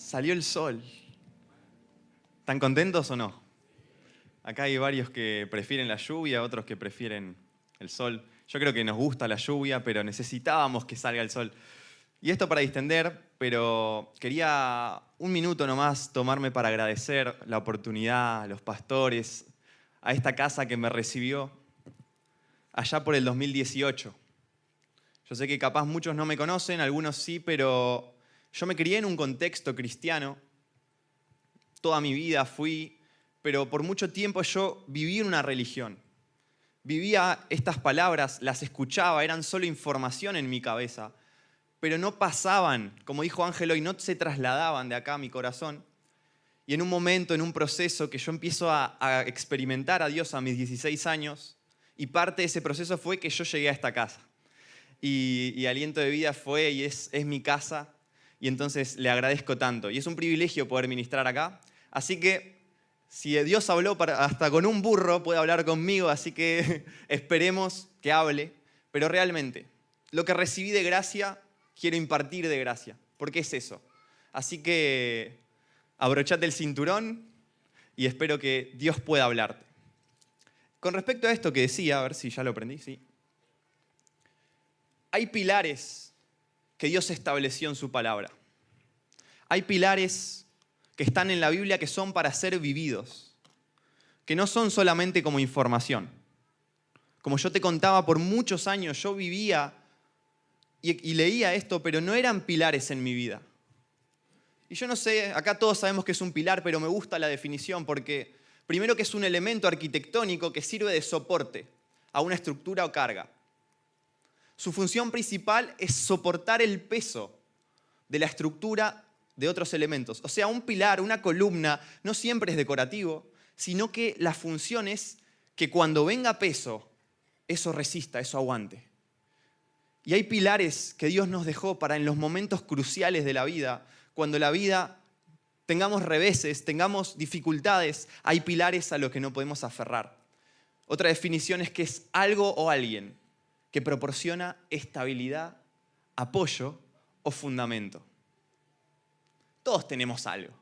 Salió el sol. ¿Están contentos o no? Acá hay varios que prefieren la lluvia, otros que prefieren el sol. Yo creo que nos gusta la lluvia, pero necesitábamos que salga el sol. Y esto para distender, pero quería un minuto nomás tomarme para agradecer la oportunidad a los pastores, a esta casa que me recibió allá por el 2018. Yo sé que capaz muchos no me conocen, algunos sí, pero yo me crié en un contexto cristiano. Toda mi vida fui, pero por mucho tiempo yo viví en una religión. Vivía estas palabras, las escuchaba, eran solo información en mi cabeza, pero no pasaban, como dijo Ángel hoy, no se trasladaban de acá a mi corazón. Y en un momento, en un proceso que yo empiezo a experimentar a Dios a mis 16 años, y parte de ese proceso fue que yo llegué a esta casa. Y Aliento de Vida fue y es mi casa, y entonces le agradezco tanto. Y es un privilegio poder ministrar acá. Así que si Dios habló hasta con un burro, puede hablar conmigo, así que esperemos que hable. Pero realmente, lo que recibí de gracia, quiero impartir de gracia, porque es eso. Así que abrochate el cinturón y espero que Dios pueda hablarte. Con respecto a esto que decía, a ver si ya lo aprendí, sí. Hay pilares que Dios estableció en su palabra. Hay pilares que están en la Biblia que son para ser vividos, que no son solamente como información. Como yo te contaba, por muchos años yo vivía y leía esto, pero no eran pilares en mi vida. Y yo no sé, acá todos sabemos que es un pilar, pero me gusta la definición porque primero que es un elemento arquitectónico que sirve de soporte a una estructura o carga. Su función principal es soportar el peso de la estructura de otros elementos. O sea, un pilar, una columna, no siempre es decorativo, sino que la función es que cuando venga peso, eso resista, eso aguante. Y hay pilares que Dios nos dejó para en los momentos cruciales de la vida, cuando la vida tengamos reveses, tengamos dificultades, hay pilares a los que no podemos aferrar. Otra definición es que es algo o alguien que proporciona estabilidad, apoyo o fundamento. Todos tenemos algo,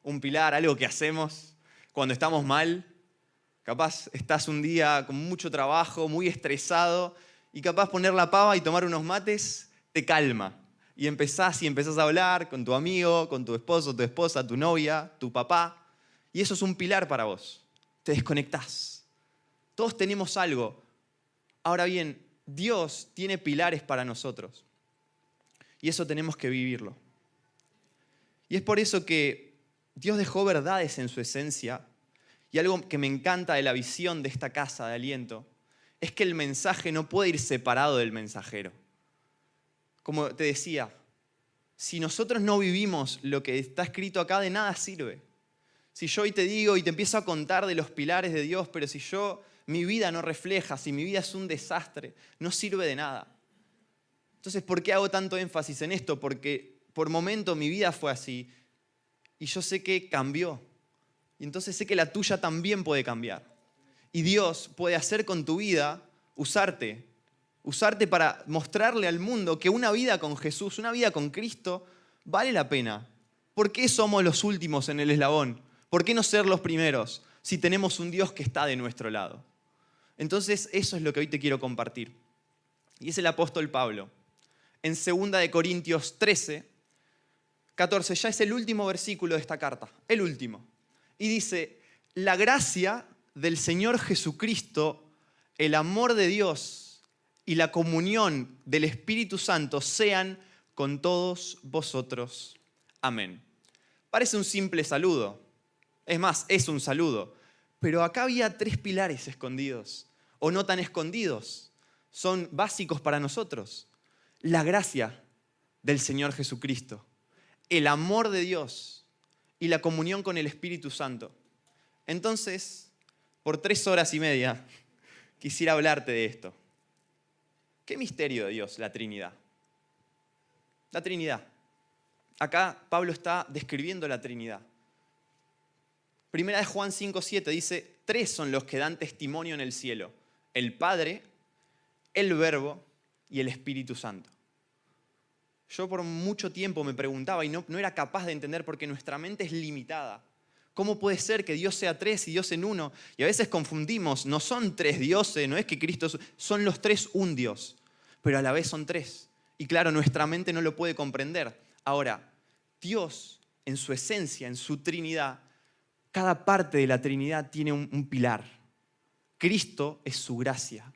un pilar, algo que hacemos cuando estamos mal. Capaz estás un día con mucho trabajo, muy estresado, y capaz poner la pava y tomar unos mates te calma. Y empezás a hablar con tu amigo, con tu esposo, tu esposa, tu novia, tu papá, y eso es un pilar para vos. Te desconectás. Todos tenemos algo. Ahora bien, Dios tiene pilares para nosotros, y eso tenemos que vivirlo. Y es por eso que Dios dejó verdades en su esencia, y algo que me encanta de la visión de esta casa de Aliento es que el mensaje no puede ir separado del mensajero. Como te decía, si nosotros no vivimos lo que está escrito acá, de nada sirve. Si yo hoy te digo y te empiezo a contar de los pilares de Dios, pero si mi vida no refleja, si mi vida es un desastre, no sirve de nada. Entonces, ¿por qué hago tanto énfasis en esto? Porque por momento mi vida fue así y yo sé que cambió. Y entonces sé que la tuya también puede cambiar. Y Dios puede hacer con tu vida, usarte para mostrarle al mundo que una vida con Jesús, una vida con Cristo, vale la pena. ¿Por qué somos los últimos en el eslabón? ¿Por qué no ser los primeros si tenemos un Dios que está de nuestro lado? Entonces eso es lo que hoy te quiero compartir. Y es el apóstol Pablo. En 2 Corintios 13, 14, ya es el último versículo de esta carta, el último. Y dice, la gracia del Señor Jesucristo, el amor de Dios y la comunión del Espíritu Santo sean con todos vosotros. Amén. Parece un simple saludo. Es más, es un saludo. Pero acá había 3 pilares escondidos, o no tan escondidos. Son básicos para nosotros. La gracia del Señor Jesucristo, el amor de Dios y la comunión con el Espíritu Santo. Entonces, por 3 horas y media, quisiera hablarte de esto. ¿Qué misterio de Dios? La Trinidad. La Trinidad. Acá Pablo está describiendo la Trinidad. Primera de Juan 5:7 dice, 3 son los que dan testimonio en el cielo: el Padre, el Verbo y el Espíritu Santo. Yo por mucho tiempo me preguntaba y no era capaz de entender porque nuestra mente es limitada. ¿Cómo puede ser que Dios sea tres y Dios en uno? Y a veces confundimos, no son tres dioses, no es que Cristo son los tres un Dios, pero a la vez son tres. Y claro, nuestra mente no lo puede comprender. Ahora, Dios en su esencia, en su Trinidad, cada parte de la Trinidad tiene un pilar. Cristo es su gracia,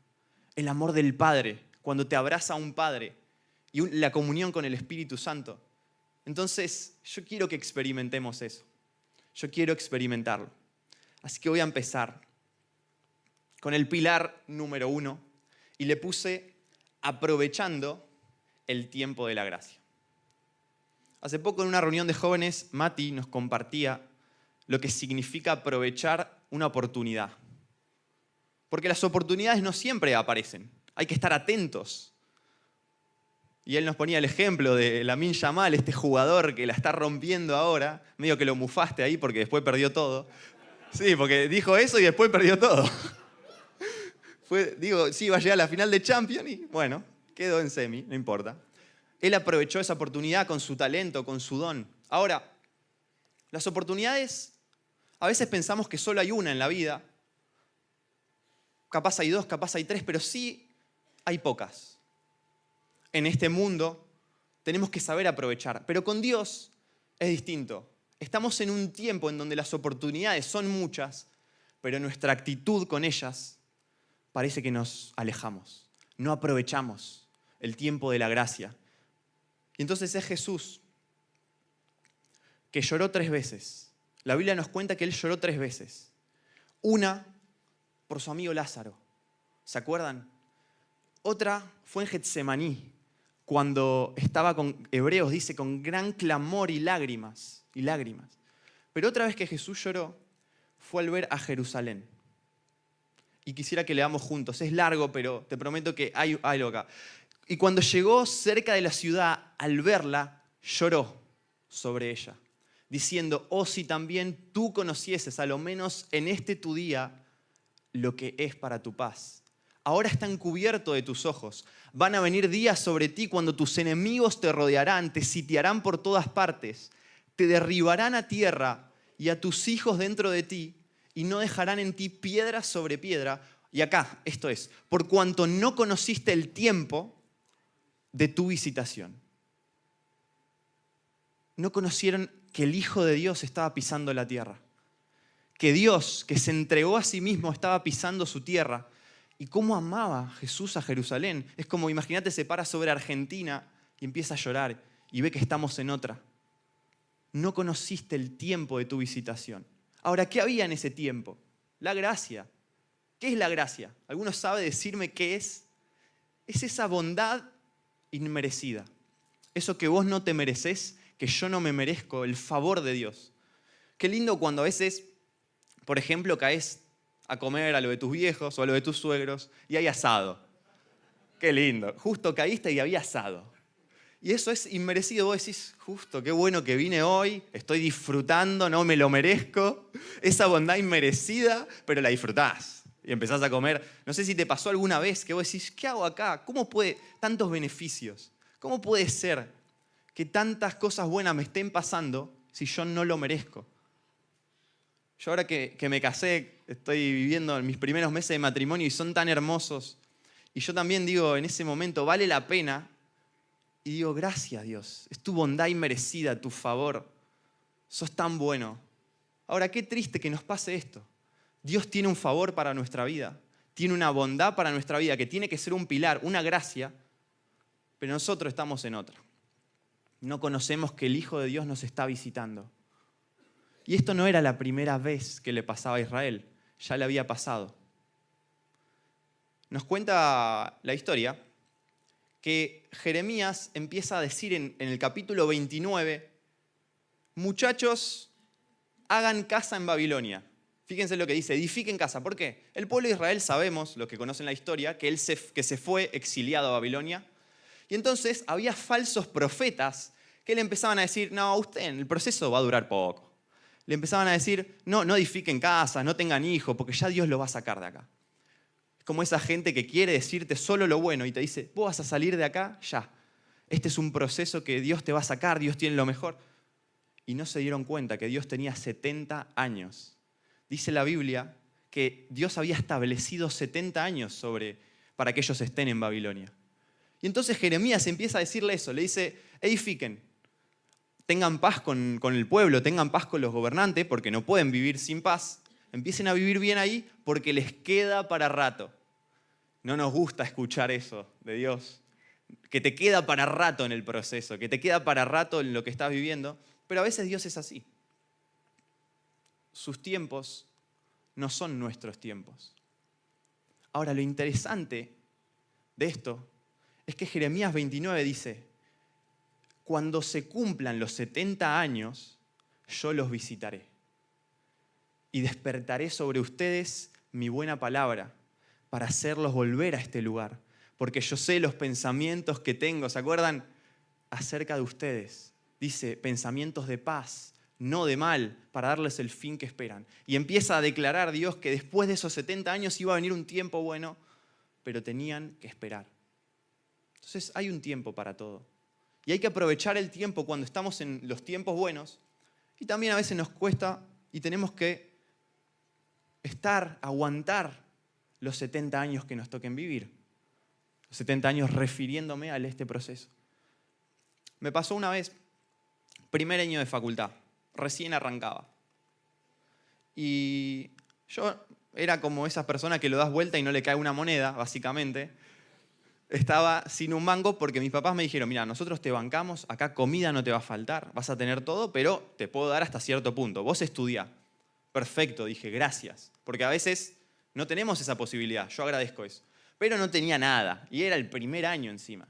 el amor del Padre, cuando te abraza un Padre y la comunión con el Espíritu Santo. Entonces, yo quiero que experimentemos eso. Yo quiero experimentarlo. Así que voy a empezar con el pilar número 1 y le puse aprovechando el tiempo de la gracia. Hace poco en una reunión de jóvenes, Mati nos compartía lo que significa aprovechar una oportunidad. Porque las oportunidades no siempre aparecen. Hay que estar atentos. Y él nos ponía el ejemplo de Lamine Yamal, este jugador que la está rompiendo ahora. Medio que lo mufaste ahí porque después perdió todo. Sí, porque dijo eso y después perdió todo. Sí, iba a llegar a la final de Champions y bueno, quedó en semi, no importa. Él aprovechó esa oportunidad con su talento, con su don. Ahora, las oportunidades, a veces pensamos que solo hay una en la vida. Capaz hay dos, capaz hay tres, pero sí hay pocas. En este mundo tenemos que saber aprovechar, pero con Dios es distinto. Estamos en un tiempo en donde las oportunidades son muchas, pero nuestra actitud con ellas parece que nos alejamos, no aprovechamos el tiempo de la gracia. Y entonces es Jesús que lloró 3 veces. La Biblia nos cuenta que Él lloró 3 veces. Una por su amigo Lázaro, ¿se acuerdan? Otra fue en Getsemaní, cuando estaba con Hebreos, dice, con gran clamor y lágrimas. Pero otra vez que Jesús lloró fue al ver a Jerusalén. Y quisiera que leamos juntos. Es largo, pero te prometo que hay algo acá. Y cuando llegó cerca de la ciudad, al verla, lloró sobre ella, diciendo, oh, si también tú conocieses, a lo menos en este tu día, lo que es para tu paz. Ahora está encubierto de tus ojos. Van a venir días sobre ti cuando tus enemigos te rodearán, te sitiarán por todas partes, te derribarán a tierra y a tus hijos dentro de ti, y no dejarán en ti piedra sobre piedra. Y acá, esto es, por cuanto no conociste el tiempo de tu visitación. No conocieron que el Hijo de Dios estaba pisando la tierra. Que Dios, que se entregó a sí mismo, estaba pisando su tierra. Y cómo amaba Jesús a Jerusalén. Es como, imagínate, se para sobre Argentina y empieza a llorar y ve que estamos en otra. No conociste el tiempo de tu visitación. Ahora, ¿qué había en ese tiempo? La gracia. ¿Qué es la gracia? ¿Alguno sabe decirme qué es? Es esa bondad inmerecida. Eso que vos no te mereces, que yo no me merezco, el favor de Dios. Qué lindo cuando a veces, por ejemplo, caes a comer a lo de tus viejos o a lo de tus suegros y hay asado. Qué lindo. Justo caíste y había asado. Y eso es inmerecido. Vos decís, justo, qué bueno que vine hoy, estoy disfrutando, no me lo merezco. Esa bondad inmerecida, pero la disfrutás. Y empezás a comer. No sé si te pasó alguna vez que vos decís, ¿qué hago acá? ¿Cómo puede tantos beneficios? ¿Cómo puede ser que tantas cosas buenas me estén pasando si yo no lo merezco? Yo ahora que me casé, estoy viviendo en mis primeros meses de matrimonio y son tan hermosos. Y yo también digo, en ese momento, vale la pena. Y digo, gracias Dios, es tu bondad inmerecida, tu favor. Sos tan bueno. Ahora, qué triste que nos pase esto. Dios tiene un favor para nuestra vida. Tiene una bondad para nuestra vida que tiene que ser un pilar, una gracia. Pero nosotros estamos en otra. No conocemos que el Hijo de Dios nos está visitando. Y esto no era la primera vez que le pasaba a Israel, ya le había pasado. Nos cuenta la historia que Jeremías empieza a decir en el capítulo 29, muchachos, hagan casa en Babilonia. Fíjense lo que dice, edifiquen casa. ¿Por qué? El pueblo de Israel, sabemos, los que conocen la historia, que se fue exiliado a Babilonia. Y entonces había falsos profetas que le empezaban a decir, no, usted, el proceso va a durar poco. Le empezaban a decir, no edifiquen casas, no tengan hijos, porque ya Dios los va a sacar de acá. Es como esa gente que quiere decirte solo lo bueno y te dice, vos vas a salir de acá ya. este es un proceso que Dios te va a sacar, Dios tiene lo mejor. Y no se dieron cuenta que Dios tenía 70 años. Dice la Biblia que Dios había establecido 70 años para que ellos estén en Babilonia. Y entonces Jeremías empieza a decirle eso, le dice, edifiquen, tengan paz con el pueblo, tengan paz con los gobernantes, porque no pueden vivir sin paz. Empiecen a vivir bien ahí porque les queda para rato. No nos gusta escuchar eso de Dios, que te queda para rato en el proceso, que te queda para rato en lo que estás viviendo, pero a veces Dios es así. Sus tiempos no son nuestros tiempos. Ahora, lo interesante de esto es que Jeremías 29 dice, cuando se cumplan los 70 años, yo los visitaré y despertaré sobre ustedes mi buena palabra para hacerlos volver a este lugar, porque yo sé los pensamientos que tengo, ¿se acuerdan? Acerca de ustedes. Dice, pensamientos de paz, no de mal, para darles el fin que esperan. Y empieza a declarar Dios que después de esos 70 años iba a venir un tiempo bueno, pero tenían que esperar. Entonces hay un tiempo para todo. Y hay que aprovechar el tiempo cuando estamos en los tiempos buenos. Y también a veces nos cuesta y tenemos que aguantar los 70 años que nos toquen vivir. Los 70 años refiriéndome a este proceso. Me pasó una vez, primer año de facultad, recién arrancaba. Y yo era como esas personas que lo das vuelta y no le cae una moneda, básicamente. Estaba sin un mango porque mis papás me dijeron, mira, nosotros te bancamos, acá comida no te va a faltar, vas a tener todo, pero te puedo dar hasta cierto punto. Vos estudiá. Perfecto, dije, gracias. Porque a veces no tenemos esa posibilidad, yo agradezco eso. Pero no tenía nada y era el primer año encima.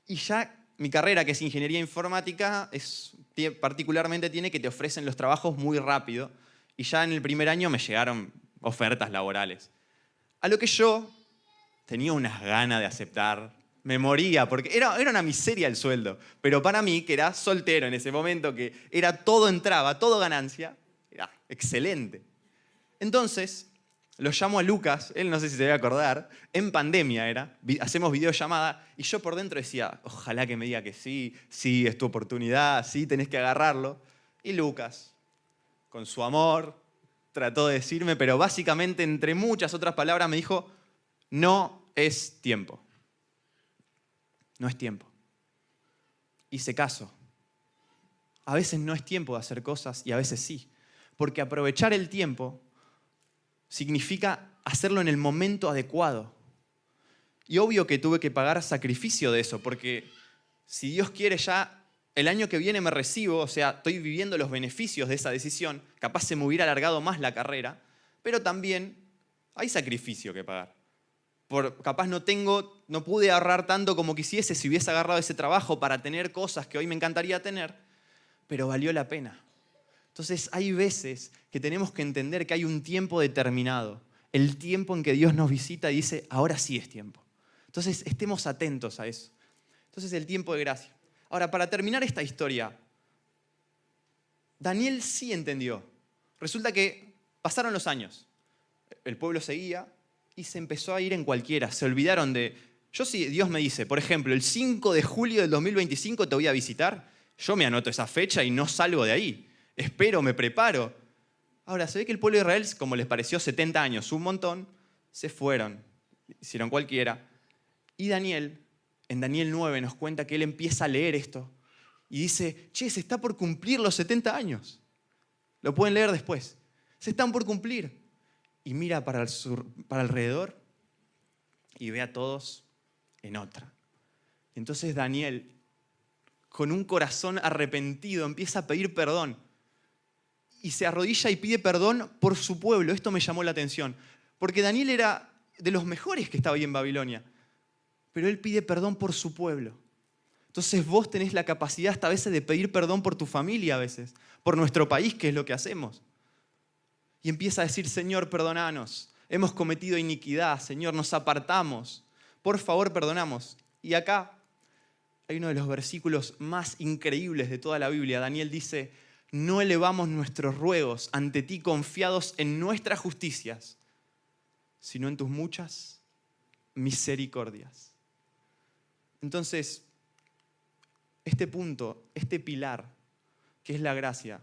Y ya mi carrera, que es ingeniería informática, particularmente tiene que te ofrecen los trabajos muy rápido. Y ya en el primer año me llegaron ofertas laborales. A lo que yo tenía unas ganas de aceptar, me moría, porque era una miseria el sueldo. Pero para mí, que era soltero en ese momento, que todo entraba, todo ganancia, era excelente. Entonces, lo llamo a Lucas, él no sé si se debe acordar, en pandemia hacemos videollamada, y yo por dentro decía, ojalá que me diga que sí, sí, es tu oportunidad, sí, tenés que agarrarlo. Y Lucas, con su amor, trató de decirme, pero básicamente, entre muchas otras palabras, me dijo, no es tiempo. No es tiempo. Hice caso. A veces no es tiempo de hacer cosas y a veces sí. Porque aprovechar el tiempo significa hacerlo en el momento adecuado. Y obvio que tuve que pagar sacrificio de eso, porque si Dios quiere ya el año que viene me recibo, o sea, estoy viviendo los beneficios de esa decisión, capaz se me hubiera alargado más la carrera, pero también hay sacrificio que pagar. Capaz no pude ahorrar tanto como quisiese si hubiese agarrado ese trabajo para tener cosas que hoy me encantaría tener, pero valió la pena. Entonces hay veces que tenemos que entender que hay un tiempo determinado, el tiempo en que Dios nos visita y dice, ahora sí es tiempo. Entonces estemos atentos a eso. Entonces el tiempo de gracia. Ahora, para terminar esta historia, Daniel sí entendió. Resulta que pasaron los años, el pueblo seguía, y se empezó a ir en cualquiera. Se olvidaron de... Yo si Dios me dice, por ejemplo, el 5 de julio del 2025 te voy a visitar, yo me anoto esa fecha y no salgo de ahí. Espero, me preparo. Ahora, se ve que el pueblo de Israel, como les pareció 70 años, un montón, se fueron, hicieron cualquiera. Y Daniel, en Daniel 9, nos cuenta que él empieza a leer esto y dice, che, se está por cumplir los 70 años. Lo pueden leer después. Se están por cumplir. Y mira para alrededor y ve a todos en otra. Entonces Daniel, con un corazón arrepentido, empieza a pedir perdón. Y se arrodilla y pide perdón por su pueblo. Esto me llamó la atención. Porque Daniel era de los mejores que estaba ahí en Babilonia. Pero él pide perdón por su pueblo. Entonces vos tenés la capacidad hasta a veces de pedir perdón por tu familia a veces. Por nuestro país, que es lo que hacemos. Y empieza a decir, Señor, perdonanos. Hemos cometido iniquidad, Señor, nos apartamos. Por favor, perdonamos. Y acá hay uno de los versículos más increíbles de toda la Biblia. Daniel dice, no elevamos nuestros ruegos ante ti confiados en nuestras justicias, sino en tus muchas misericordias. Entonces, Este punto, este pilar, que es la gracia,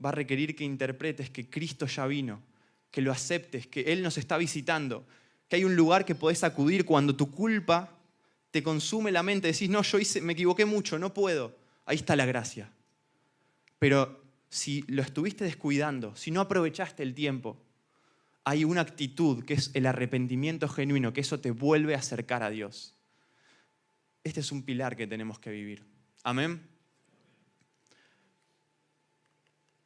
va a requerir que interpretes que Cristo ya vino, que lo aceptes, que Él nos está visitando, que hay un lugar que podés acudir cuando tu culpa te consume la mente, decís, no, me equivoqué mucho, no puedo. Ahí está la gracia. Pero si lo estuviste descuidando, si no aprovechaste el tiempo, hay una actitud que es el arrepentimiento genuino, que eso te vuelve a acercar a Dios. Este es un pilar que tenemos que vivir. Amén.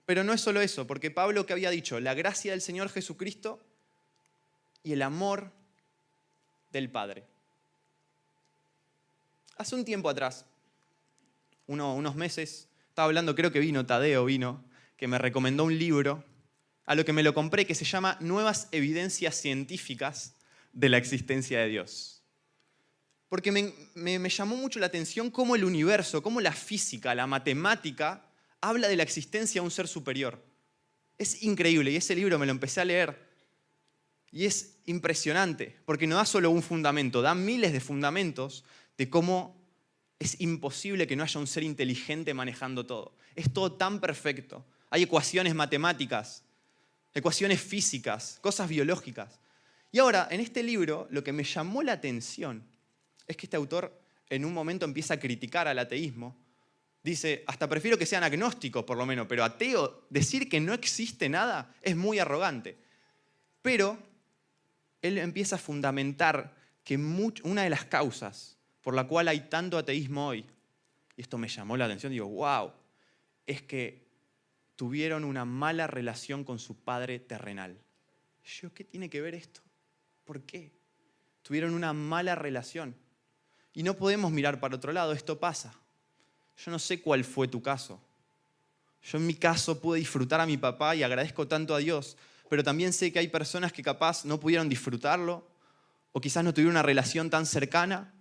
Pero no es solo eso, porque Pablo, ¿qué había dicho? La gracia del Señor Jesucristo y el amor del Padre. Hace un tiempo atrás, unos meses, estaba hablando, creo que Tadeo vino, que me recomendó un libro, a lo que me lo compré, que se llama Nuevas evidencias científicas de la existencia de Dios. Porque me llamó mucho la atención cómo el universo, cómo la física, la matemática, habla de la existencia de un ser superior. Es increíble, y ese libro me lo empecé a leer, y es impresionante, porque no da solo un fundamento, da miles de fundamentos de cómo es imposible que no haya un ser inteligente manejando todo. Es todo tan perfecto. Hay ecuaciones matemáticas, ecuaciones físicas, cosas biológicas. Y ahora, en este libro, lo que me llamó la atención es que este autor en un momento empieza a criticar al ateísmo. Dice, hasta prefiero que sean agnósticos por lo menos, pero ateo, decir que no existe nada es muy arrogante. Pero él empieza a fundamentar que una de las causas por la cual hay tanto ateísmo hoy, y esto me llamó la atención, digo, wow, es que tuvieron una mala relación con su padre terrenal. Yo, ¿qué tiene que ver esto? ¿Por qué? Tuvieron una mala relación. Y no podemos mirar para otro lado, esto pasa. Yo no sé cuál fue tu caso. Yo en mi caso pude disfrutar a mi papá y agradezco tanto a Dios, pero también sé que hay personas que capaz no pudieron disfrutarlo o quizás no tuvieron una relación tan cercana.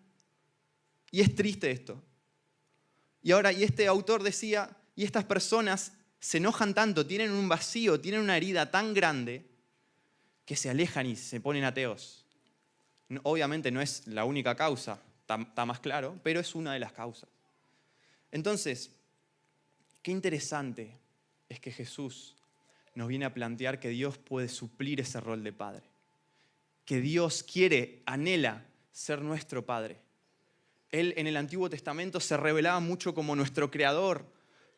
Y es triste esto. Y este autor decía, y estas personas se enojan tanto, tienen un vacío, tienen una herida tan grande que se alejan y se ponen ateos. Obviamente no es la única causa, está más claro, pero es una de las causas. Entonces, qué interesante es que Jesús nos viene a plantear que Dios puede suplir ese rol de Padre. Que Dios quiere, anhela ser nuestro Padre. Él en el Antiguo Testamento se revelaba mucho como nuestro creador,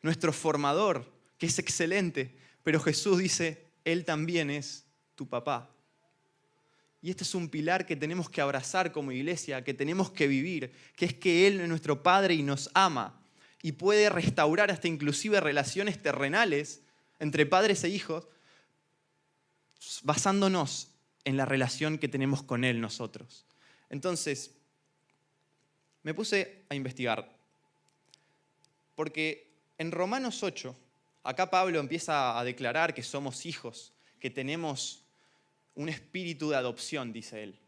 nuestro formador, que es excelente. Pero Jesús dice, Él también es tu papá. Y este es un pilar que tenemos que abrazar como iglesia, que tenemos que vivir, que es que Él es nuestro Padre y nos ama. Y puede restaurar hasta inclusive relaciones terrenales entre padres e hijos, basándonos en la relación que tenemos con Él nosotros. Entonces, me puse a investigar, porque en Romanos 8, acá Pablo empieza a declarar que somos hijos, que tenemos un espíritu de adopción, dice él.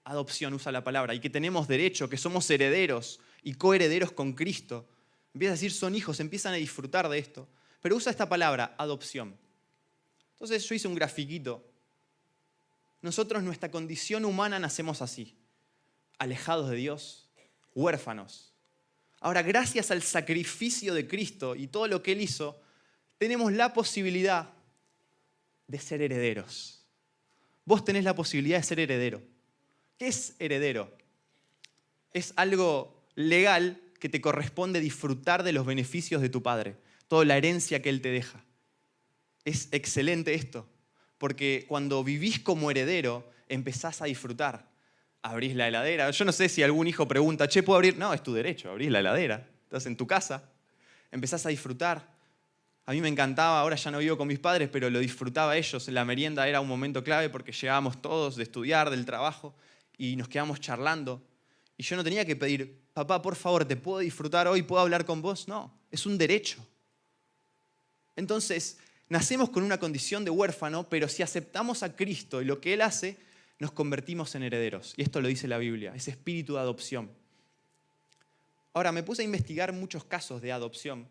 Adopción usa la palabra, y que tenemos derecho, que somos herederos y coherederos con Cristo. Empieza a decir son hijos, empiezan a disfrutar de esto, pero usa esta palabra, adopción. Entonces yo hice un grafiquito. Nosotros, nuestra condición humana, nacemos así, alejados de Dios, huérfanos. Ahora, gracias al sacrificio de Cristo y todo lo que Él hizo, tenemos la posibilidad de ser herederos. Vos tenés la posibilidad de ser heredero. ¿Qué es heredero? Es algo legal que te corresponde disfrutar de los beneficios de tu padre, toda la herencia que Él te deja. Es excelente esto, porque cuando vivís como heredero, empezás a disfrutar. Abrís la heladera. Yo no sé si algún hijo pregunta, che, ¿puedo abrir? No, es tu derecho, abrís la heladera. Estás en tu casa, empezás a disfrutar. A mí me encantaba, ahora ya no vivo con mis padres, pero lo disfrutaba ellos. La merienda era un momento clave porque llegábamos todos de estudiar, del trabajo, y nos quedábamos charlando. Y yo no tenía que pedir, papá, por favor, ¿te puedo disfrutar hoy? ¿Puedo hablar con vos? No, es un derecho. Entonces, nacemos con una condición de huérfano, pero si aceptamos a Cristo y lo que Él hace, nos convertimos en herederos. Y esto lo dice la Biblia, ese espíritu de adopción. Ahora, me puse a investigar muchos casos de adopción.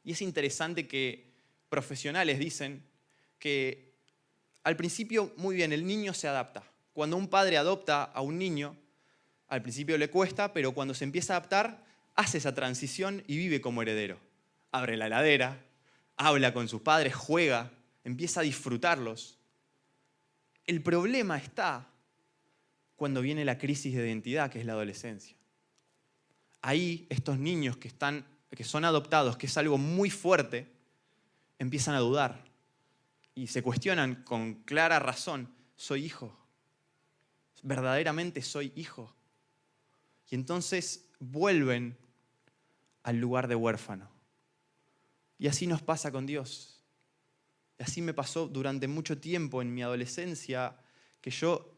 Y es interesante que profesionales dicen que al principio, muy bien, el niño se adapta. Cuando un padre adopta a un niño, al principio le cuesta, pero cuando se empieza a adaptar, hace esa transición y vive como heredero. Abre la heladera, habla con sus padres, juega, empieza a disfrutarlos. El problema está cuando viene la crisis de identidad, que es la adolescencia. Ahí estos niños que son adoptados, que es algo muy fuerte, empiezan a dudar y se cuestionan con clara razón: ¿soy hijo? ¿Verdaderamente soy hijo? Y entonces vuelven al lugar de huérfano. Y así nos pasa con Dios. Y así me pasó durante mucho tiempo en mi adolescencia, que yo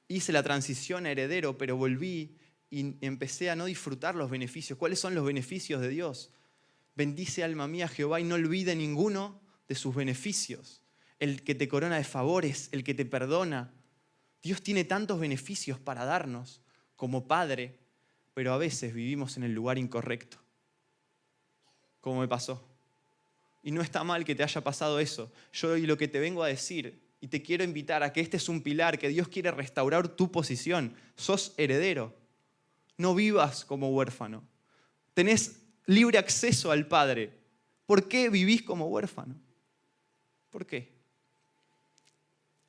hice la transición a heredero, pero volví y empecé a no disfrutar los beneficios. ¿Cuáles son los beneficios de Dios? Bendice, alma mía, Jehová, y no olvide ninguno de sus beneficios. El que te corona de favores, el que te perdona. Dios tiene tantos beneficios para darnos como Padre, pero a veces vivimos en el lugar incorrecto, como me pasó. Y no está mal que te haya pasado eso. Yo hoy lo que te vengo a decir, y te quiero invitar a que este es un pilar, que Dios quiere restaurar tu posición. Sos heredero. No vivas como huérfano. Tenés libre acceso al Padre. ¿Por qué vivís como huérfano? ¿Por qué?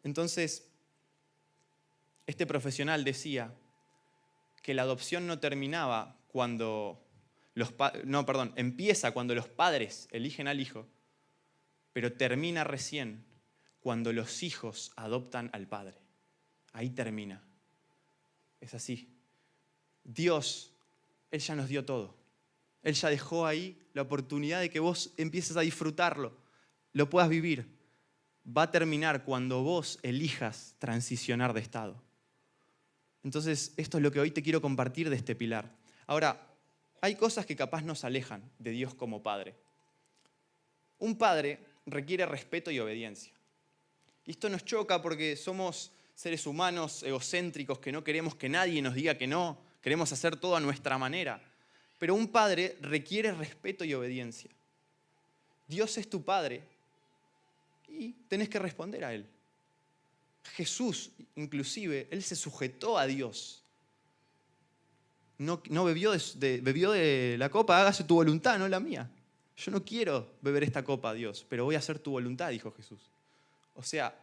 Entonces, este profesional decía que la adopción no terminaba cuando empieza cuando los padres eligen al hijo, pero termina recién cuando los hijos adoptan al padre. Ahí termina. Es así. Dios, Él ya nos dio todo. Él ya dejó ahí la oportunidad de que vos empieces a disfrutarlo, lo puedas vivir. Va a terminar cuando vos elijas transicionar de estado. Entonces, esto es lo que hoy te quiero compartir de este pilar. Ahora, hay cosas que capaz nos alejan de Dios como Padre. Un padre requiere respeto y obediencia. Y esto nos choca porque somos seres humanos egocéntricos que no queremos que nadie nos diga que no, queremos hacer todo a nuestra manera. Pero un padre requiere respeto y obediencia. Dios es tu Padre y tenés que responder a Él. Jesús, inclusive, Él se sujetó a Dios. No bebió de la copa, hágase tu voluntad, no la mía. Yo no quiero beber esta copa, Dios, pero voy a hacer tu voluntad, dijo Jesús. O sea,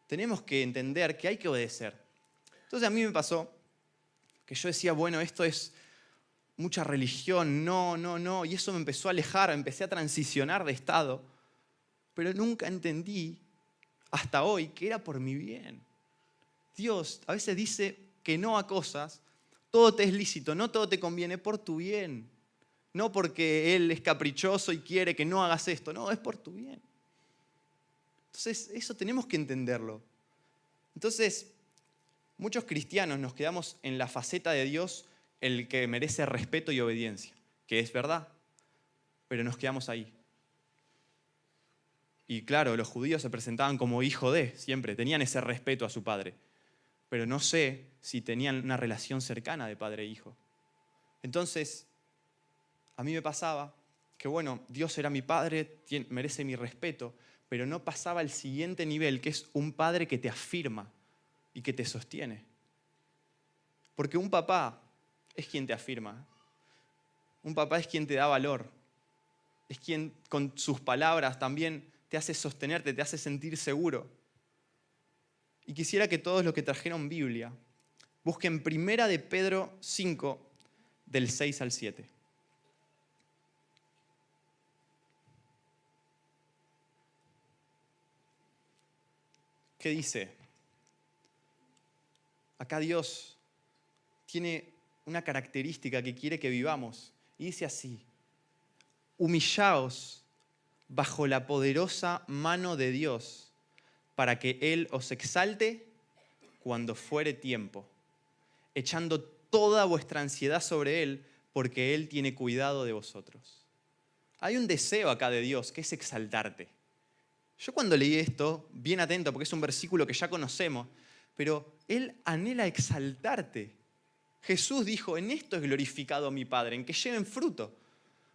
tenemos que entender que hay que obedecer. Entonces a mí me pasó que yo decía, bueno, esto es mucha religión, no, y eso me empezó a alejar, empecé a transicionar de estado, pero nunca entendí hasta hoy que era por mi bien. Dios a veces dice que no a cosas, todo te es lícito, no todo te conviene, por tu bien. No porque Él es caprichoso y quiere que no hagas esto, no, es por tu bien. Entonces, eso tenemos que entenderlo. Entonces, muchos cristianos nos quedamos en la faceta de Dios, el que merece respeto y obediencia, que es verdad, pero nos quedamos ahí. Y claro, los judíos se presentaban como hijo de, siempre, tenían ese respeto a su padre, pero no sé si tenían una relación cercana de padre e hijo. Entonces, a mí me pasaba que, bueno, Dios era mi padre, merece mi respeto, pero no pasaba al siguiente nivel, que es un padre que te afirma y que te sostiene. Porque un papá es quien te afirma. Un papá es quien te da valor. Es quien con sus palabras también te hace sostenerte, te hace sentir seguro. Y quisiera que todos los que trajeron Biblia busquen 1 de Pedro 5, del 6 al 7. ¿Qué dice? Acá Dios tiene una característica que quiere que vivamos. Y dice así: humillaos bajo la poderosa mano de Dios, para que Él os exalte cuando fuere tiempo, echando toda vuestra ansiedad sobre Él, porque Él tiene cuidado de vosotros. Hay un deseo acá de Dios, que es exaltarte. Yo cuando leí esto, bien atento, porque es un versículo que ya conocemos, pero Él anhela exaltarte. Jesús dijo, en esto es glorificado mi Padre, en que lleven fruto.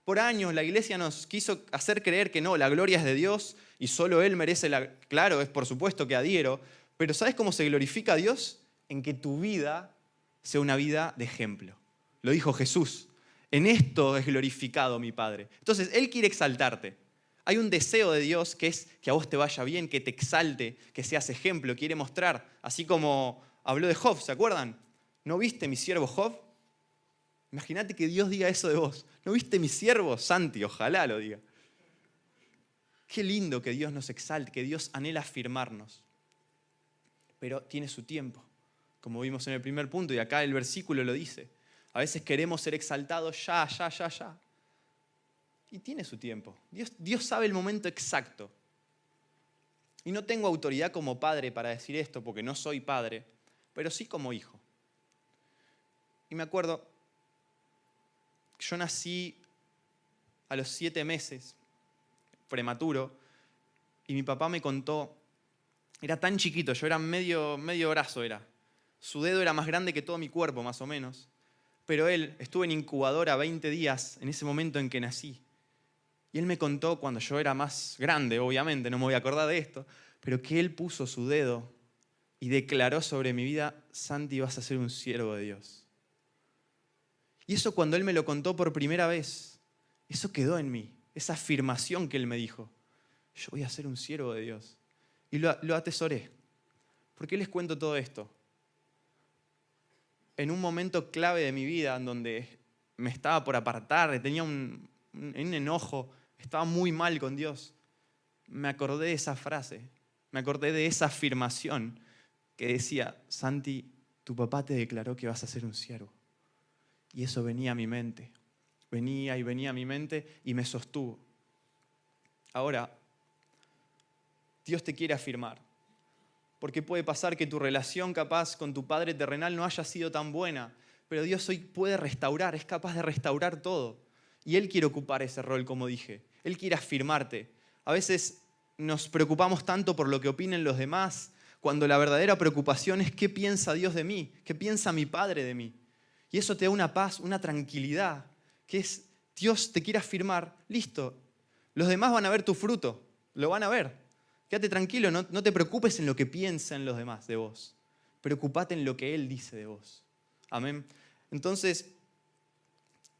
Por años la iglesia nos quiso hacer creer que no, la gloria es de Dios y solo Él merece la... Claro, es por supuesto que adhiero, pero ¿sabes cómo se glorifica a Dios? En que tu vida sea una vida de ejemplo. Lo dijo Jesús. En esto es glorificado mi Padre. Entonces, Él quiere exaltarte. Hay un deseo de Dios que es que a vos te vaya bien, que te exalte, que seas ejemplo, quiere mostrar. Así como habló de Job, ¿se acuerdan? ¿No viste mi siervo Job? Imagínate que Dios diga eso de vos. ¿No viste mi siervo Santi? Ojalá lo diga. Qué lindo que Dios nos exalte, que Dios anhela afirmarnos. Pero tiene su tiempo, como vimos en el primer punto, y acá el versículo lo dice. A veces queremos ser exaltados ya. Y tiene su tiempo. Dios sabe el momento exacto. Y no tengo autoridad como padre para decir esto, porque no soy padre, pero sí como hijo. Y me acuerdo, yo nací a los 7 meses, prematuro, y mi papá me contó, era tan chiquito, yo era medio brazo era. Su dedo era más grande que todo mi cuerpo, más o menos. Pero él estuvo en incubadora 20 días en ese momento en que nací. Y él me contó cuando yo era más grande, obviamente, no me voy a acordar de esto, pero que él puso su dedo y declaró sobre mi vida: Santi, vas a ser un siervo de Dios. Y eso, cuando él me lo contó por primera vez, eso quedó en mí, esa afirmación que él me dijo: yo voy a ser un siervo de Dios. Y lo atesoré. ¿Por qué les cuento todo esto? En un momento clave de mi vida, en donde me estaba por apartar, tenía un enojo, estaba muy mal con Dios, me acordé de esa frase, me acordé de esa afirmación que decía: Santi, tu papá te declaró que vas a ser un siervo. Y eso venía a mi mente, venía a mi mente y me sostuvo. Ahora, Dios te quiere afirmar, porque puede pasar que tu relación capaz con tu padre terrenal no haya sido tan buena, pero Dios hoy puede restaurar, es capaz de restaurar todo. Y Él quiere ocupar ese rol, como dije. Él quiere afirmarte. A veces nos preocupamos tanto por lo que opinen los demás, cuando la verdadera preocupación es qué piensa Dios de mí, qué piensa mi Padre de mí. Y eso te da una paz, una tranquilidad, que es: Dios te quiere afirmar, listo, los demás van a ver tu fruto, lo van a ver. Quédate tranquilo, no te preocupes en lo que piensan los demás de vos. Preocupate en lo que Él dice de vos. Amén. Entonces,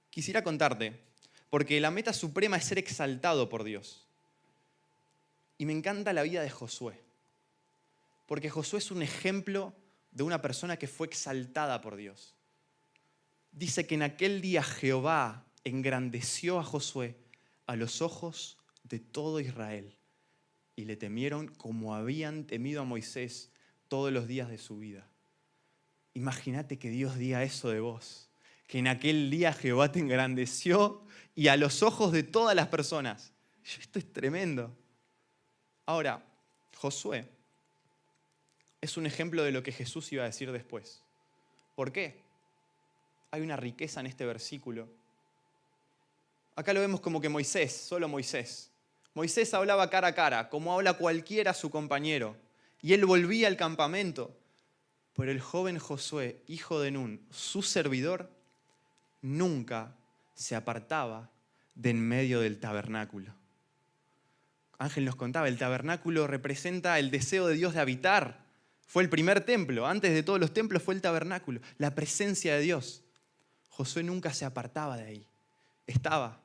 quisiera contarte, porque la meta suprema es ser exaltado por Dios. Y me encanta la vida de Josué, porque Josué es un ejemplo de una persona que fue exaltada por Dios. Dice que en aquel día Jehová engrandeció a Josué a los ojos de todo Israel, y le temieron como habían temido a Moisés todos los días de su vida. Imagínate que Dios diga eso de vos, que en aquel día Jehová te engrandeció y a los ojos de todas las personas. Esto es tremendo. Ahora, Josué es un ejemplo de lo que Jesús iba a decir después. ¿Por qué? Hay una riqueza en este versículo. Acá lo vemos como que Moisés, solo Moisés. Moisés hablaba cara a cara, como habla cualquiera a su compañero, y él volvía al campamento. Pero el joven Josué, hijo de Nun, su servidor, nunca se apartaba de en medio del tabernáculo. Ángel nos contaba, el tabernáculo representa el deseo de Dios de habitar. Fue el primer templo, antes de todos los templos fue el tabernáculo, la presencia de Dios. Josué nunca se apartaba de ahí, estaba.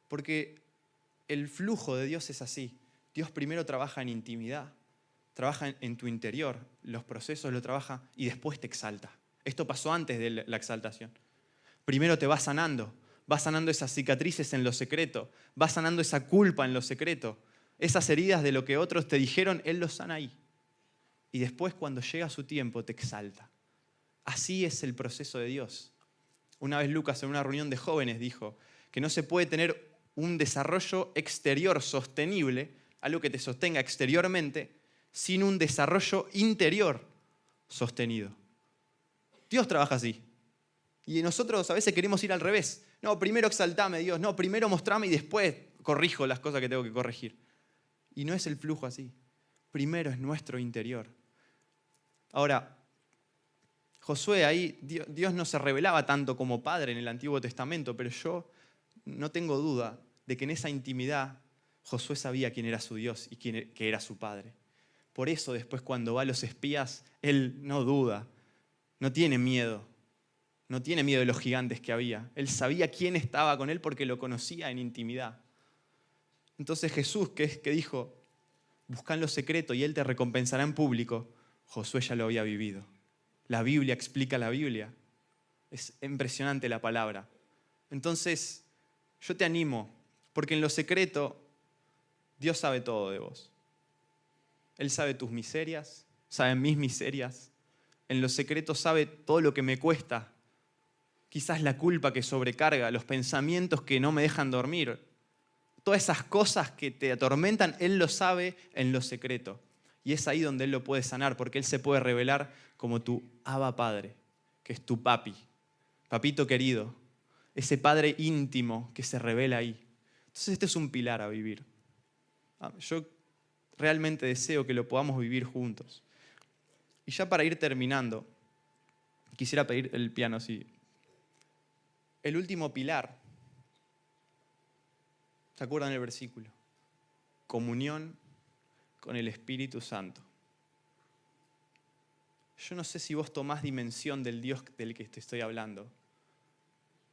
Porque el flujo de Dios es así. Dios primero trabaja en intimidad, trabaja en tu interior, los procesos lo trabaja y después te exalta. Esto pasó antes de la exaltación. Primero te va sanando esas cicatrices en lo secreto, va sanando esa culpa en lo secreto, esas heridas de lo que otros te dijeron, Él los sana ahí. Y después, cuando llega su tiempo, te exalta. Así es el proceso de Dios. Una vez Lucas, en una reunión de jóvenes, dijo que no se puede tener un desarrollo exterior sostenible, algo que te sostenga exteriormente, sin un desarrollo interior sostenido. Dios trabaja así. Y nosotros a veces queremos ir al revés. No, primero exaltame, Dios. No, primero mostrame y después corrijo las cosas que tengo que corregir. Y no es el flujo así. Primero es nuestro interior. Ahora, Josué, ahí Dios no se revelaba tanto como padre en el Antiguo Testamento, pero yo no tengo duda de que en esa intimidad Josué sabía quién era su Dios y que era su padre. Por eso después, cuando va a los espías, él no duda, no tiene miedo, No tiene miedo de los gigantes que había. Él sabía quién estaba con él porque lo conocía en intimidad. Entonces Jesús, que dijo, busca en lo secreto y Él te recompensará en público, Josué ya lo había vivido. La Biblia explica la Biblia. Es impresionante la palabra. Entonces, yo te animo, porque en lo secreto Dios sabe todo de vos. Él sabe tus miserias, sabe mis miserias. En lo secreto sabe todo lo que me cuesta. Quizás la culpa que sobrecarga, los pensamientos que no me dejan dormir. Todas esas cosas que te atormentan, Él lo sabe en lo secreto. Y es ahí donde Él lo puede sanar, porque Él se puede revelar como tu Abba Padre, que es tu papi, papito querido, ese Padre íntimo que se revela ahí. Entonces este es un pilar a vivir. Yo realmente deseo que lo podamos vivir juntos. Y ya para ir terminando, quisiera pedir el piano, sí. El último pilar, ¿se acuerdan el versículo? Comunión con el Espíritu Santo. Yo no sé si vos tomás dimensión del Dios del que te estoy hablando.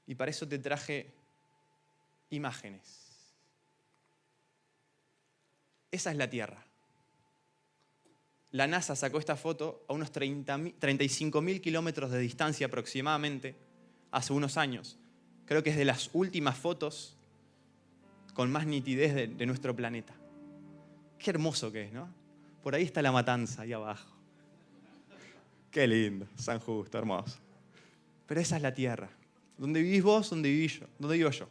Y para eso te traje imágenes. Esa es la Tierra. La NASA sacó esta foto a unos 35.000 kilómetros de distancia aproximadamente, hace unos años. Creo que es de las últimas fotos con más nitidez de nuestro planeta. Qué hermoso que es, ¿no? Por ahí está La Matanza, ahí abajo. Qué lindo, San Justo, hermoso. Pero esa es la Tierra. ¿Dónde vivís vos? ¿Dónde vivo yo?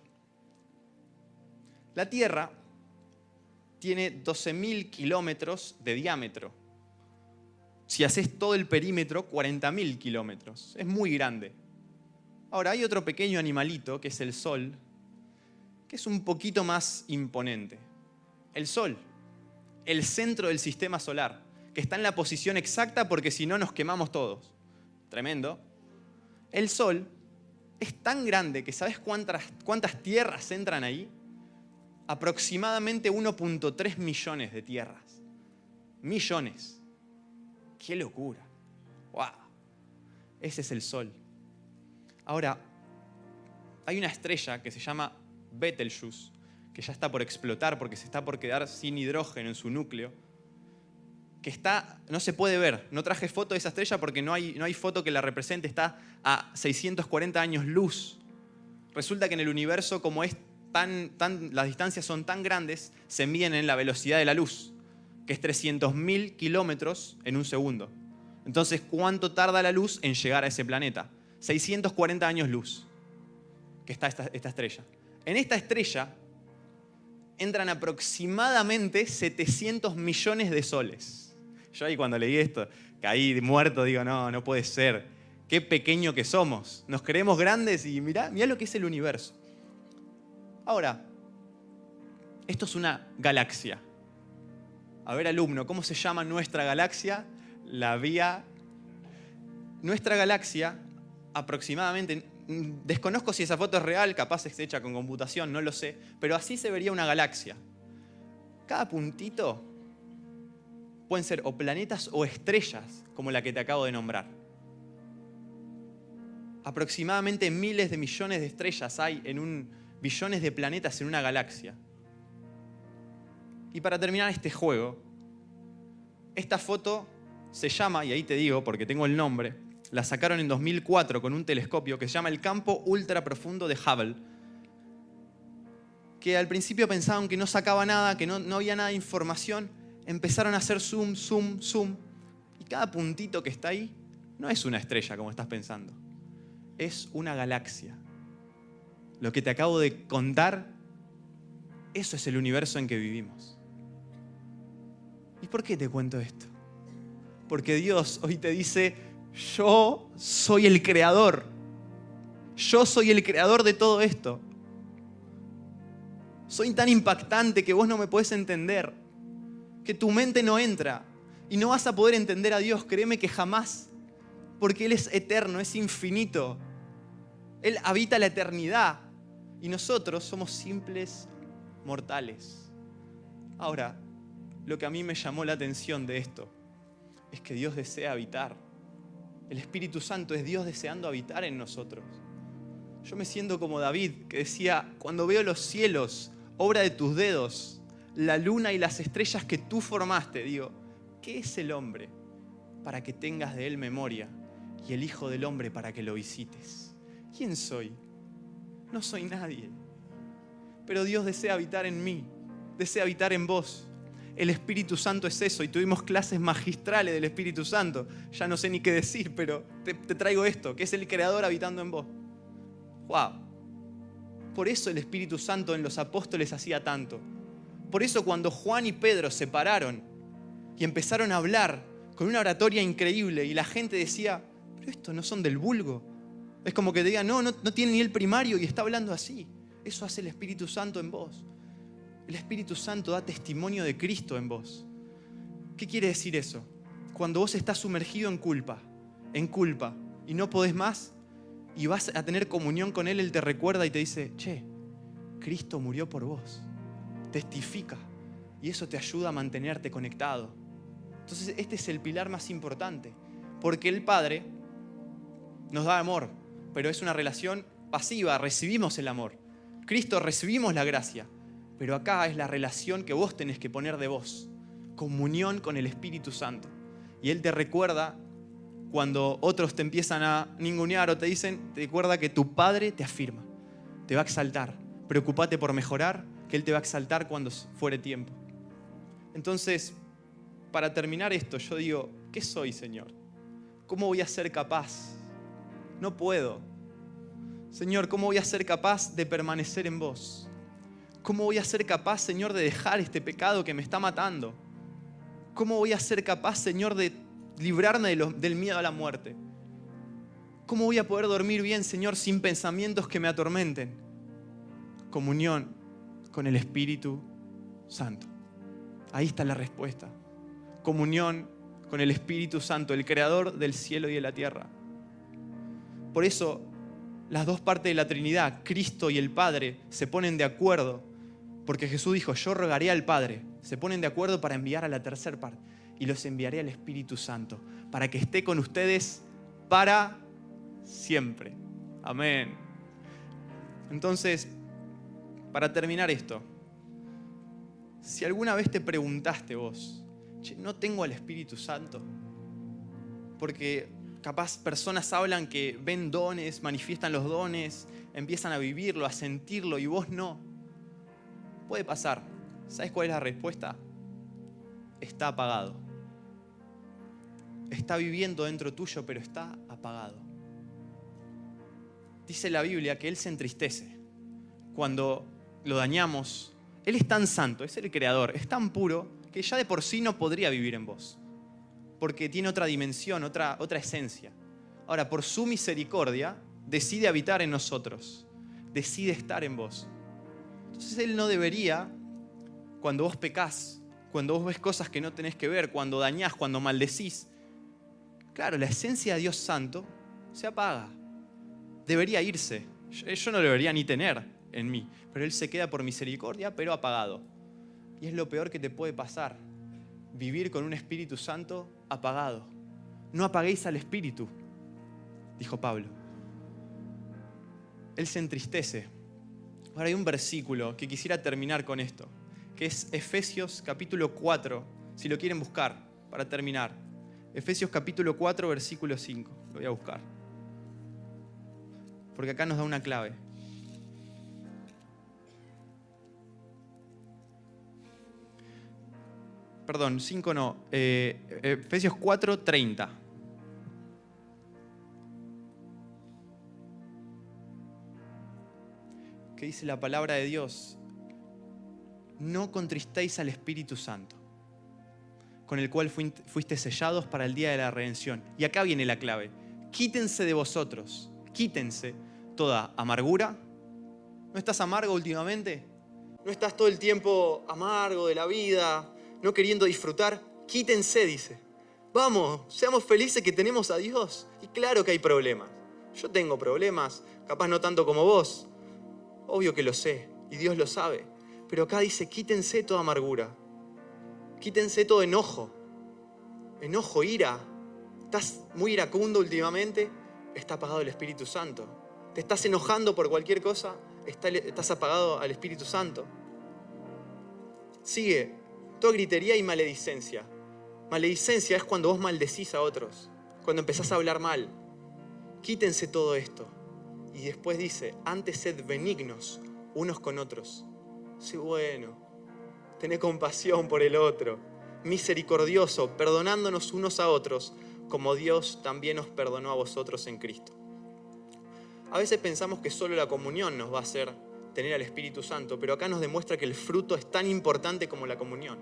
La Tierra tiene 12.000 kilómetros de diámetro. Si haces todo el perímetro, 40.000 kilómetros. Es muy grande. Ahora, hay otro pequeño animalito, que es el Sol, que es un poquito más imponente. El Sol, el centro del sistema solar, que está en la posición exacta porque si no nos quemamos todos. Tremendo. El Sol es tan grande que ¿sabes cuántas tierras entran ahí? Aproximadamente 1.3 millones de tierras. Millones. ¡Qué locura! ¡Wow! Ese es el Sol. Ahora, hay una estrella que se llama Betelgeuse, que ya está por explotar porque se está por quedar sin hidrógeno en su núcleo, que no se puede ver. No traje foto de esa estrella porque no hay foto que la represente. Está a 640 años luz. Resulta que en el universo, como las distancias son tan grandes, se miden en la velocidad de la luz, que es 300.000 kilómetros en un segundo. Entonces, ¿cuánto tarda la luz en llegar a ese planeta? 640 años luz, que está esta estrella. En esta estrella entran aproximadamente 700 millones de soles. Yo ahí cuando leí esto, caí muerto, digo, no puede ser. Qué pequeño que somos. Nos creemos grandes y mirá lo que es el universo. Ahora, esto es una galaxia. A ver, alumno, ¿cómo se llama nuestra galaxia? Nuestra galaxia, aproximadamente, desconozco si esa foto es real, capaz es hecha con computación, no lo sé, pero así se vería una galaxia. Cada puntito pueden ser o planetas o estrellas, como la que te acabo de nombrar. Aproximadamente miles de millones de estrellas hay billones de planetas en una galaxia. Y para terminar este juego, esta foto se llama, y ahí te digo porque tengo el nombre, la sacaron en 2004 con un telescopio que se llama el Campo Ultra Profundo de Hubble, que al principio pensaban que no sacaba nada, que no había nada de información, empezaron a hacer zoom, zoom, zoom, y cada puntito que está ahí no es una estrella como estás pensando, es una galaxia. Lo que te acabo de contar, eso es el universo en que vivimos. ¿Y por qué te cuento esto? Porque Dios hoy te dice, yo soy el creador. Yo soy el creador de todo esto. Soy tan impactante que vos no me podés entender, que tu mente no entra y no vas a poder entender a Dios, créeme que jamás, porque Él es eterno, es infinito. Él habita la eternidad y nosotros somos simples mortales. Ahora, lo que a mí me llamó la atención de esto es que Dios desea habitar El Espíritu Santo es Dios deseando habitar en nosotros. Yo me siento como David, que decía, cuando veo los cielos, obra de tus dedos, la luna y las estrellas que tú formaste, digo, ¿qué es el hombre para que tengas de él memoria? Y el Hijo del Hombre para que lo visites. ¿Quién soy? No soy nadie. Pero Dios desea habitar en mí, desea habitar en vos. El Espíritu Santo es eso, y tuvimos clases magistrales del Espíritu Santo. Ya no sé ni qué decir, pero te traigo esto, que es el Creador habitando en vos. ¡Wow! Por eso el Espíritu Santo en los apóstoles hacía tanto. Por eso cuando Juan y Pedro se pararon y empezaron a hablar con una oratoria increíble y la gente decía, pero estos no son del vulgo. Es como que te digan, no tiene ni el primario y está hablando así. Eso hace el Espíritu Santo en vos. El Espíritu Santo da testimonio de Cristo en vos. ¿Qué quiere decir eso? Cuando vos estás sumergido en culpa, y no podés más, y vas a tener comunión con Él, Él te recuerda y te dice, che, Cristo murió por vos. Testifica. Y eso te ayuda a mantenerte conectado. Entonces este es el pilar más importante. Porque el Padre nos da amor, pero es una relación pasiva, recibimos el amor. Cristo, recibimos la gracia. Pero acá es la relación que vos tenés que poner de vos. Comunión con el Espíritu Santo. Y Él te recuerda cuando otros te empiezan a ningunear o te dicen, te recuerda que tu Padre te afirma, te va a exaltar. Preocúpate por mejorar, que Él te va a exaltar cuando fuere tiempo. Entonces, para terminar esto, yo digo, ¿qué soy, Señor? ¿Cómo voy a ser capaz? No puedo. Señor, ¿cómo voy a ser capaz de permanecer en vos? ¿Cómo voy a ser capaz, Señor, de dejar este pecado que me está matando? ¿Cómo voy a ser capaz, Señor, de librarme del miedo a la muerte? ¿Cómo voy a poder dormir bien, Señor, sin pensamientos que me atormenten? Comunión con el Espíritu Santo. Ahí está la respuesta. Comunión con el Espíritu Santo, el Creador del cielo y de la tierra. Por eso, las dos partes de la Trinidad, Cristo y el Padre, se ponen de acuerdo. Porque Jesús dijo, yo rogaré al Padre. Se ponen de acuerdo para enviar a la tercera parte. Y los enviaré al Espíritu Santo, para que esté con ustedes para siempre. Amén. Entonces, para terminar esto, si alguna vez te preguntaste vos, che, ¿no tengo al Espíritu Santo? Porque capaz personas hablan que ven dones, manifiestan los dones, empiezan a vivirlo, a sentirlo, y vos no. Puede pasar. ¿Sabes cuál es la respuesta? Está apagado. Está viviendo dentro tuyo, pero está apagado. Dice la Biblia que Él se entristece cuando lo dañamos. Él es tan santo, es el Creador, es tan puro que ya de por sí no podría vivir en vos, porque tiene otra dimensión, otra esencia. Ahora, por su misericordia, decide habitar en nosotros, decide estar en vos. Entonces Él no debería, cuando vos pecás, cuando vos ves cosas que no tenés que ver, cuando dañás, cuando maldecís, claro, la esencia de Dios Santo se apaga. Debería irse. Yo no lo debería ni tener en mí, pero Él se queda por misericordia, pero apagado. Y es lo peor que te puede pasar, vivir con un Espíritu Santo apagado. No apaguéis al Espíritu, dijo Pablo. Él se entristece. Ahora hay un versículo que quisiera terminar con esto, que es Efesios capítulo 4, si lo quieren buscar, para terminar. Efesios capítulo 4, versículo 5. Lo voy a buscar. Porque acá nos da una clave. Perdón, 5 no. Efesios 4, 30. Que dice la palabra de Dios: no contristéis al Espíritu Santo, con el cual fuiste sellados para el día de la redención. Y acá viene la clave. Quítense de vosotros, quítense toda amargura. ¿No estás amargo últimamente? ¿No estás todo el tiempo amargo de la vida, no queriendo disfrutar? Quítense, dice. Vamos, seamos felices que tenemos a Dios. Y claro que hay problemas. Yo tengo problemas, capaz no tanto como vos. Obvio que lo sé, y Dios lo sabe. Pero acá dice, quítense toda amargura. Quítense todo enojo, ira, ¿Estás muy iracundo últimamente? Está apagado el Espíritu Santo. ¿Te estás enojando por cualquier cosa? Estás apagado al Espíritu Santo. Sigue. Toda gritería y maledicencia. Maledicencia es cuando vos maldecís a otros, cuando empezás a hablar mal. Quítense todo esto. Y después dice, antes sed benignos unos con otros. Sé bueno, tené compasión por el otro, misericordioso, perdonándonos unos a otros, como Dios también os perdonó a vosotros en Cristo. A veces pensamos que solo la comunión nos va a hacer tener al Espíritu Santo, pero acá nos demuestra que el fruto es tan importante como la comunión.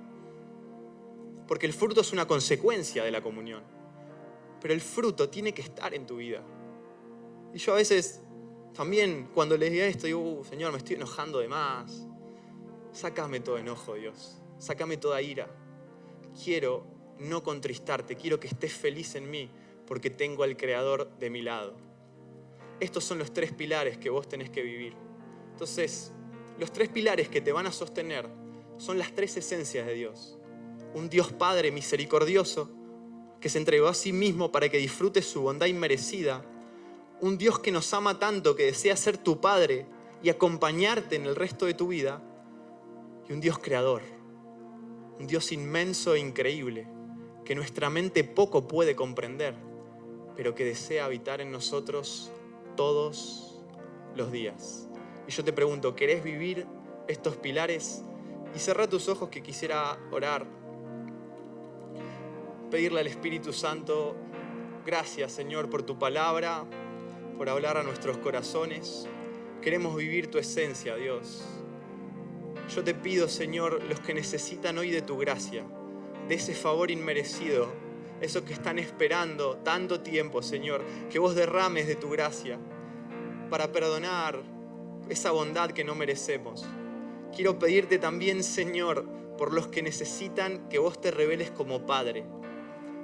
Porque el fruto es una consecuencia de la comunión. Pero el fruto tiene que estar en tu vida. Y yo a veces también cuando les diga esto digo, Señor, me estoy enojando de más. Sácame todo enojo, Dios. Sácame toda ira. Quiero no contristarte, quiero que estés feliz en mí porque tengo al Creador de mi lado. Estos son los 3 pilares que vos tenés que vivir. Entonces, los 3 pilares que te van a sostener son las 3 esencias de Dios. Un Dios Padre misericordioso que se entregó a sí mismo para que disfrutes su bondad inmerecida. Un Dios que nos ama tanto que desea ser tu Padre y acompañarte en el resto de tu vida. Y un Dios creador. Un Dios inmenso e increíble que nuestra mente poco puede comprender, pero que desea habitar en nosotros todos los días. Y yo te pregunto, ¿querés vivir estos pilares? Y cerrá tus ojos que quisiera orar. Pedirle al Espíritu Santo, gracias Señor por tu palabra, por hablar a nuestros corazones. Queremos vivir tu esencia, Dios. Yo te pido, Señor, los que necesitan hoy de tu gracia, de ese favor inmerecido, esos que están esperando tanto tiempo, Señor, que vos derrames de tu gracia para perdonar esa bondad que no merecemos. Quiero pedirte también, Señor, por los que necesitan que vos te reveles como Padre,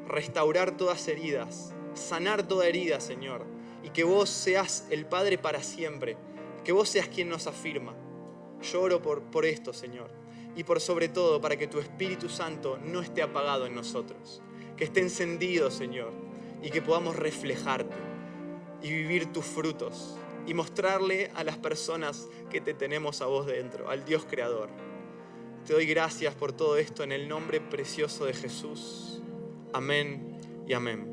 restaurar todas heridas, sanar toda herida, Señor, y que vos seas el Padre para siempre, que vos seas quien nos afirma. Yo oro por esto, Señor, y por sobre todo para que tu Espíritu Santo no esté apagado en nosotros, que esté encendido, Señor, y que podamos reflejarte y vivir tus frutos y mostrarle a las personas que te tenemos a vos dentro, al Dios Creador. Te doy gracias por todo esto en el nombre precioso de Jesús. Amén y amén.